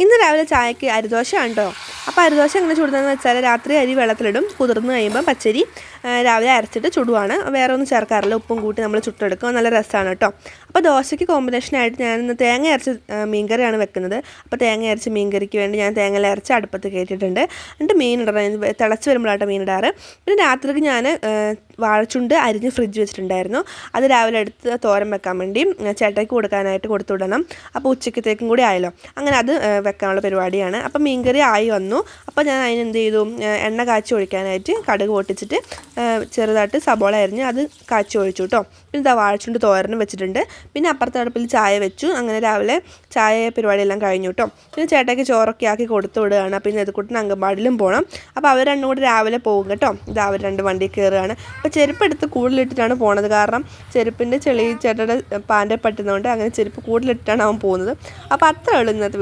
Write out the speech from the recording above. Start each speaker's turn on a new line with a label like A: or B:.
A: ഇന്ന് രാവിലെ ചായക്ക് അരിദോശയാണ് കേട്ടോ. അപ്പോൾ അരിദോശ എങ്ങനെ ചുടുന്നതെന്ന് വെച്ചാൽ രാത്രി അരി വെള്ളത്തിലിടും, കുതിർന്ന് കഴിയുമ്പോൾ പച്ചരി രാവിലെ അരച്ചിട്ട് ചുടുവാണ്. വേറെ ഒന്നും ചേർക്കാറില്ല, ഉപ്പും കൂട്ടി നമ്മൾ ചുട്ടെടുക്കും. നല്ല രസമാണ് കേട്ടോ. അപ്പോൾ ദോശയ്ക്ക് കോമ്പിനേഷനായിട്ട് ഞാനിന്ന് തേങ്ങ അരച്ച് മീൻകറിയാണ് വെക്കുന്നത്. അപ്പോൾ തേങ്ങ അരച്ച് മീൻകറിക്ക് വേണ്ടി ഞാൻ തേങ്ങ അരച്ച് അടുപ്പത്ത് കയറ്റിയിട്ടുണ്ട്. എന്നിട്ട് മീൻ ഇടണം, തിളച്ച് വരുമ്പോഴാട്ടോ മീൻ ഇടാറ്. പിന്നെ രാത്രിക്ക് ഞാൻ വാഴച്ചുണ്ട് അരിഞ്ഞ് ഫ്രിഡ്ജ് വെച്ചിട്ടുണ്ടായിരുന്നു. അത് രാവിലെ എടുത്ത് തോരൻ വെക്കാൻ വേണ്ടി ചേട്ടയ്ക്ക് കൊടുക്കാനായിട്ട് കൊടുത്തു വിടണം. അപ്പോൾ ഉച്ചക്കത്തേക്കും കൂടി ആയല്ലോ, അങ്ങനെ അത് വെക്കാനുള്ള പരിപാടിയാണ്. അപ്പോൾ മീൻകറി ആയി വന്നു. അപ്പോൾ ഞാൻ അതിന് എന്ത് ചെയ്തു, എണ്ണ കാച്ചി ഒഴിക്കാനായിട്ട് കടുക് പൊട്ടിച്ചിട്ട് ചെറുതായിട്ട് സബോള അരിഞ്ഞ് അത് കാച്ചി ഒഴിച്ചു കേട്ടോ. പിന്നെ ഇതാ വാഴച്ചുണ്ട് തോരനും വെച്ചിട്ടുണ്ട്. പിന്നെ അപ്പുറത്തെ അടുപ്പിൽ ചായ വെച്ചു. അങ്ങനെ രാവിലെ ചായ പരിപാടിയെല്ലാം കഴിഞ്ഞു കേട്ടോ. പിന്നെ ചേട്ടയ്ക്ക് ചോറൊക്കെ ആക്കി കൊടുത്തു വിടുകയാണ്. പിന്നെ നെതുക്കുട്ടന് അങ്കൻവാടിയിലും പോകണം. അപ്പോൾ അവർ രണ്ടും കൂടി രാവിലെ പോകും കേട്ടോ. ഇത് അവർ രണ്ട് വണ്ടി കയറുകയാണ്. അപ്പോൾ ചെരുപ്പ് എടുത്ത് കൂടുതലിട്ടിട്ടാണ് പോണത്, കാരണം ചെരുപ്പിൻ്റെ ചെളി ചേട്ടയുടെ പാൻ്റെ പറ്റുന്നതുകൊണ്ട് അങ്ങനെ ചെരുപ്പ് കൂടുതലിട്ടിട്ടാണ് അവൻ പോകുന്നത്. അപ്പോൾ അത്രേ ഉള്ളൂ ഇന്നത്തെ വീഡിയോ.